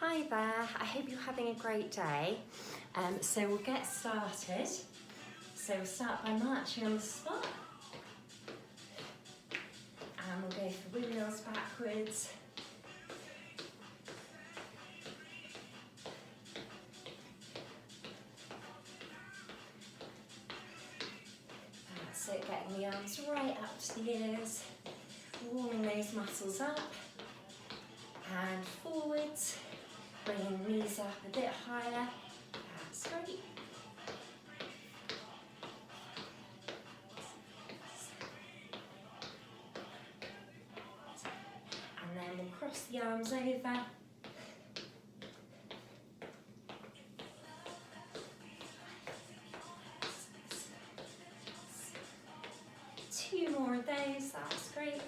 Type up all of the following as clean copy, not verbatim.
Hi there, I hope you're having a great day. So we'll get started. So we'll start by marching on the spot. And we'll go for windmills backwards. That's it, getting the arms right up to the ears, warming those muscles up. And forwards, bringing the knees up a bit higher. That's great. And then we'll cross the arms over. Two more of those, that's great.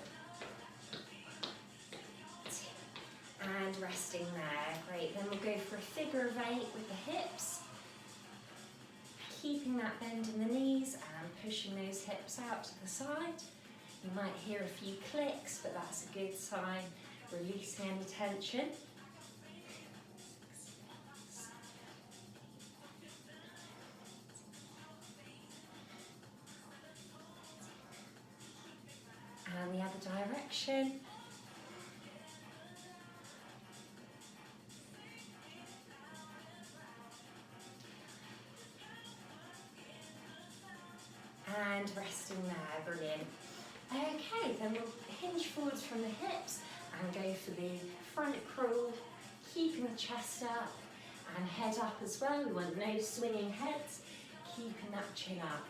And resting there, great. Then we'll go for a figure of 8 with the hips. Keeping that bend in the knees and pushing those hips out to the side. You might hear a few clicks, but that's a good sign, releasing any tension. And the other direction. And resting there, brilliant. Okay, then we'll hinge forwards from the hips and go for the front crawl, keeping the chest up and head up as well. We want no swinging heads, keeping that chin up.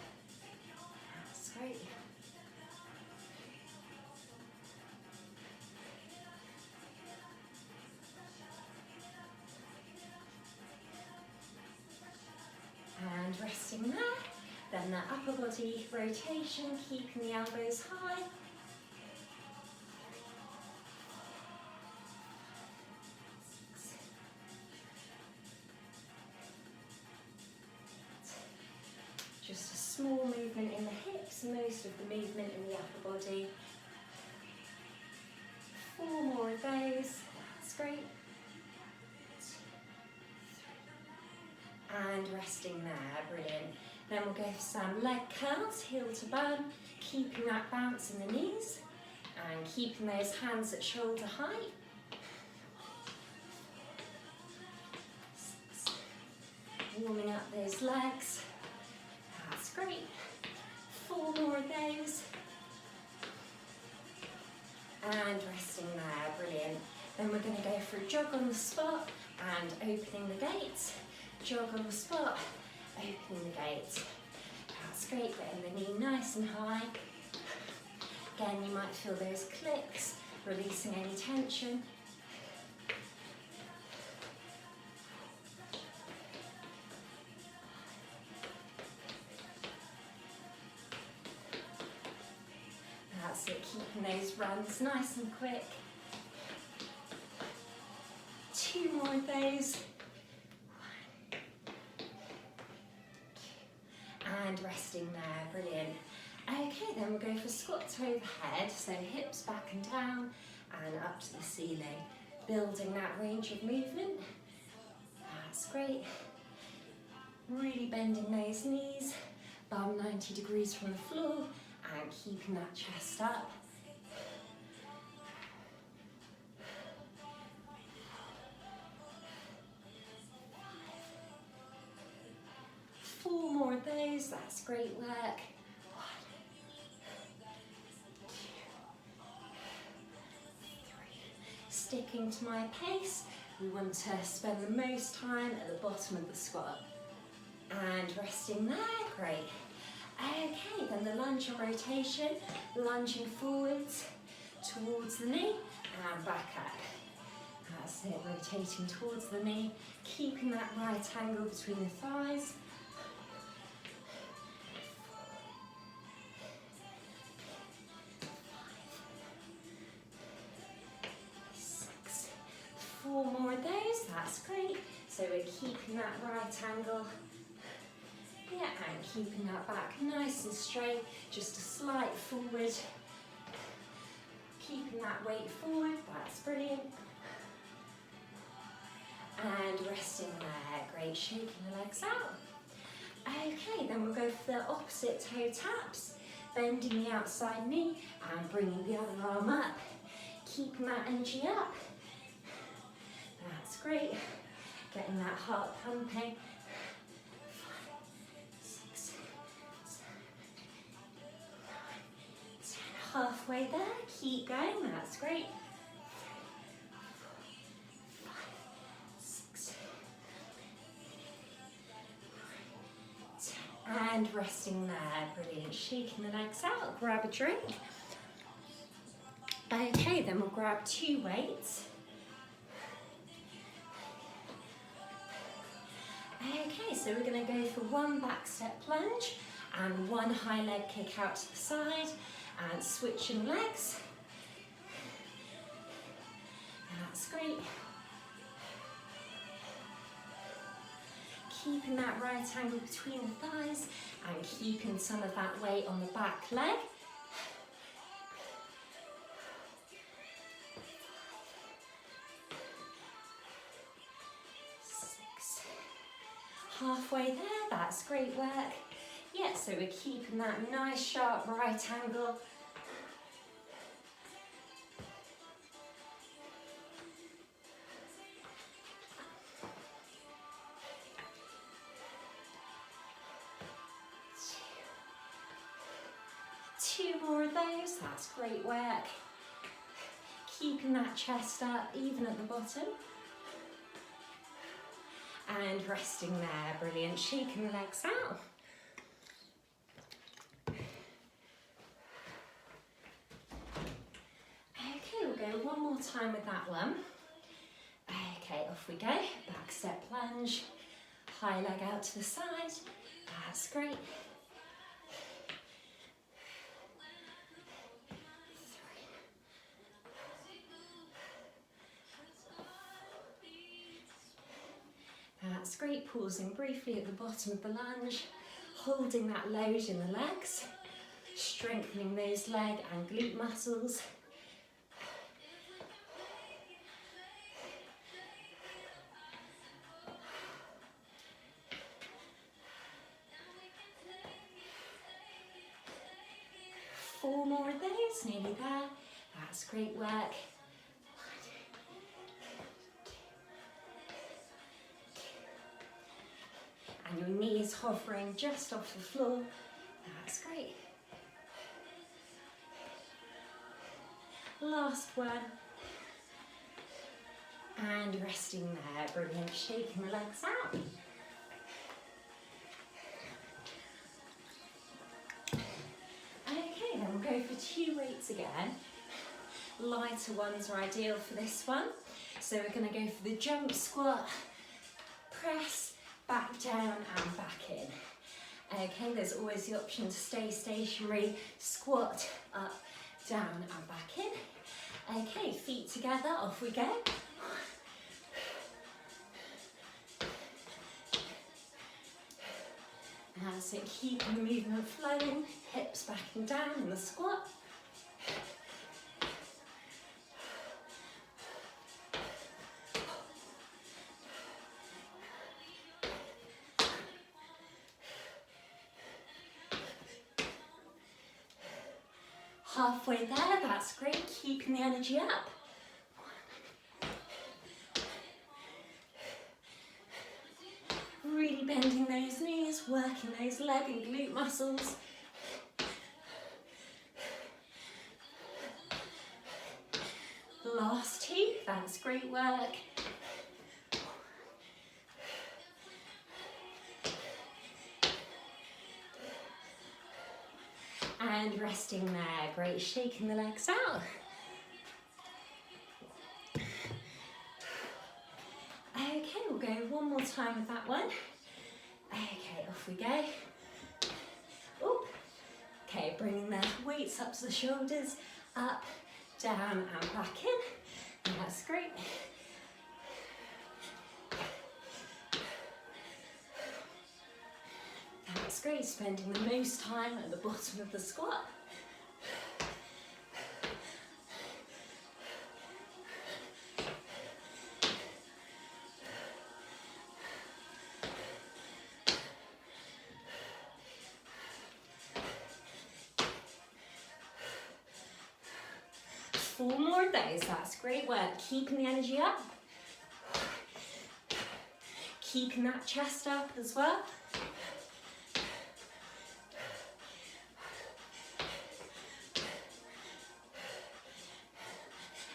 That's great. And resting there. Then the upper body rotation, keeping the elbows high. Just a small movement in the hips, most of the movement in the upper body. 4 more of those, that's great. And resting there, brilliant. Then we'll go for some leg curls, heel to bum, keeping that bounce in the knees and keeping those hands at shoulder height. Warming up those legs, that's great. 4 more of those. And resting there, brilliant. Then we're going to go for a jog on the spot and opening the gates. Jog on the spot. Opening the gates. That's great, getting the knee nice and high. Again, you might feel those clicks, releasing any tension. That's it, keeping those runs nice and quick. 2 more of those. And resting there, brilliant. Okay, then we'll go for squats overhead, so hips back and down and up to the ceiling, building that range of movement. That's great. Really bending those knees, bum 90 degrees from the floor and keeping that chest up. More of those, that's great work. 1, 2, 3. Sticking to my pace, we want to spend the most time at the bottom of the squat. And resting there, great. Okay, then the lunge or rotation, lunging forwards towards the knee and back up. That's it, rotating towards the knee, keeping that right angle between the thighs. 4 more of those, that's great. So we're keeping that right angle. Yeah, and keeping that back nice and straight, just a slight forward. Keeping that weight forward, that's brilliant. resting there. Great, shaking the legs out. Okay, then we'll go for the opposite toe taps, bending the outside knee and bringing the other arm up. Keeping that energy up. That's great. Getting that heart pumping. 5, 6, 7, 8, 9, 10. Halfway there. Keep going. That's great. 5, 6, 10. And resting there. Brilliant. Shaking the legs out. Grab a drink. Okay, then we'll grab 2 weights. Okay, so we're going to go for 1 back step plunge and 1 high leg kick out to the side and switching legs. That's great. Keeping that right angle between the thighs and keeping some of that weight on the back leg. 6. Halfway there, that's great work. Yeah, so we're keeping that nice sharp right angle. 2 more of those, that's great work. Keeping that chest up, even at the bottom. And resting there, brilliant. Shaking the legs out. Okay, we'll go one more time with that one. Okay, off we go. Back step plunge, high leg out to the side. That's great. 3. That's great. Pausing briefly at the bottom of the lunge, holding that load in the legs, strengthening those leg and glute muscles. 4 more of those, nearly there. That's great work. And your knees hovering just off the floor. That's great. Last one. And resting there, brilliant. Shaking the legs out. Okay, then we'll go for 2 weights again. Lighter ones are ideal for this one. So we're going to go for the jump squat, press, back down and back in. Okay, there's always the option to stay stationary, squat, up, down and back in. Okay, feet together, off we go. That's it, keeping the movement flowing, hips back and down in the squat. Halfway there, that's great, keeping the energy up. Really bending those knees, working those leg and glute muscles. Last 2, that's great work. And resting there, great, shaking the legs out. Okay, we'll go one more time with that one. Okay, off we go. Oop. Okay, bringing the weights up to the shoulders, up, down and back in. And that's great. That's great, spending the most time at the bottom of the squat. 4 more of those. That's great work. Keeping the energy up. Keeping that chest up as well.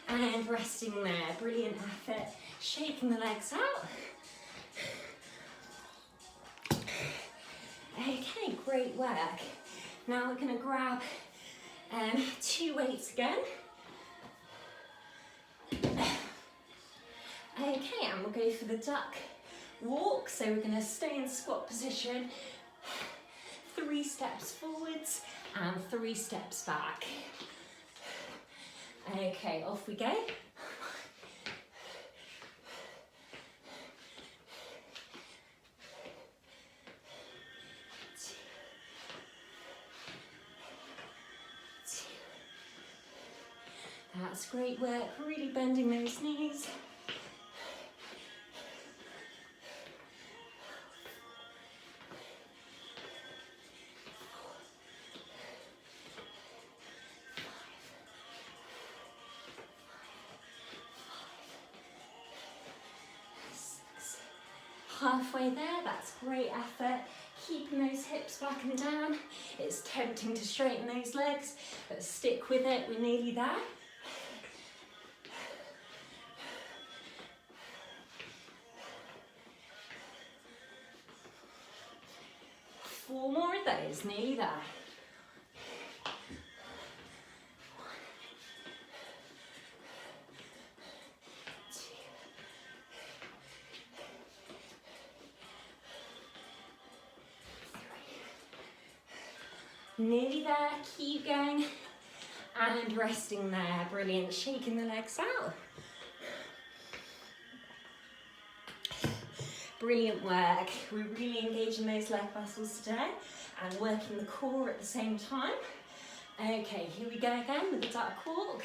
And resting there. Brilliant effort. Shaking the legs out. Okay, great work. Now we're going to grab 2 weights again. Okay, and we'll go for the duck walk. So we're going to stay in squat position, 3 steps forwards and 3 steps back. Okay, off we go. That's great work, really bending those knees. Halfway there, that's great effort. Keeping those hips back and down. It's tempting to straighten those legs, but stick with it, we're nearly there. Four more of those, nearly there. Nearly there, keep going, and resting there, brilliant, shaking the legs out. Brilliant work, we're really engaging those leg muscles today and working the core at the same time. Okay, here we go again with the duck walk.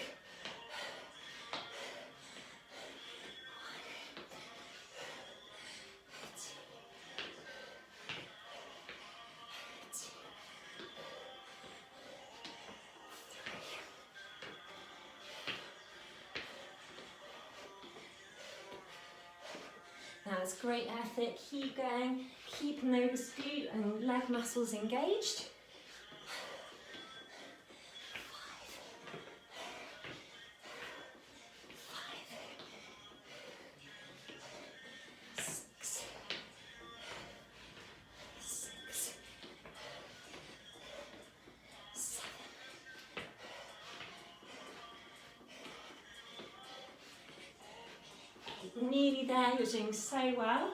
That's great effort, keep going, keeping those glute and leg muscles engaged. 5, 6, 7, nearly there, you're doing so well.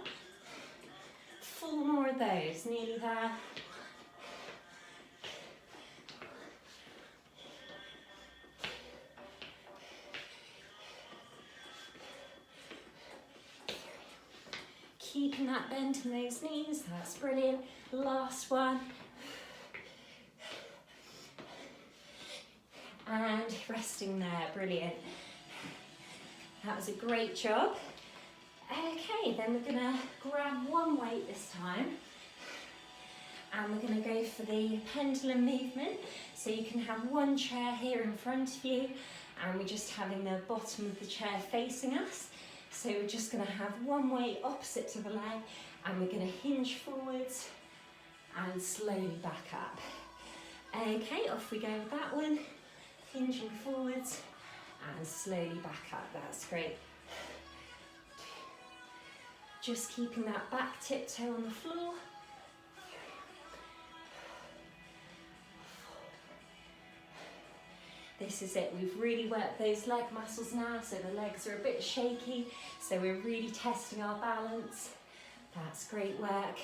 4 more of those, nearly there. Keeping that bend in those knees, that's brilliant. Last one. And resting there, brilliant. That was a great job. Okay, then we're gonna grab one weight this time. And we're gonna go for the pendulum movement. So you can have one chair here in front of you, and we're just having the bottom of the chair facing us. So we're just gonna have one weight opposite to the leg, and we're gonna hinge forwards and slowly back up. Okay, off we go with that one. Hinging forwards and slowly back up, that's great. Just keeping that back tiptoe on the floor. This is it, we've really worked those leg muscles now, so the legs are a bit shaky, so we're really testing our balance. That's great work.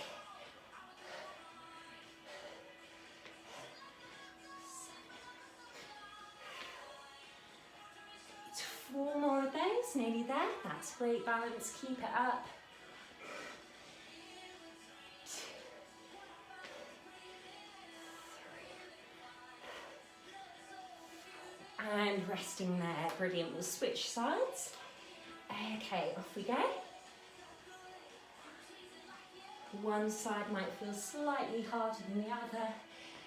4 more of those, nearly there. That's great balance, keep it up. 2, 3, and resting there, brilliant. We'll switch sides. Okay, off we go. One side might feel slightly harder than the other,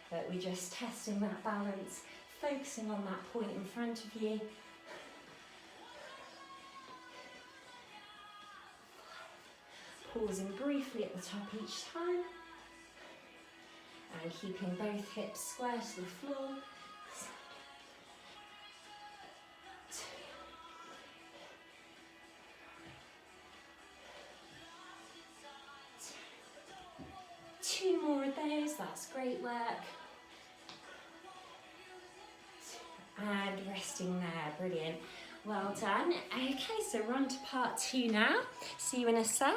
but we're just testing that balance, focusing on that point in front of you. pausing briefly at the top each time. And keeping both hips square to the floor. 2 more of those, that's great work. And resting there, brilliant. Well done. Okay, so we're on to part 2 now. See you in a sec.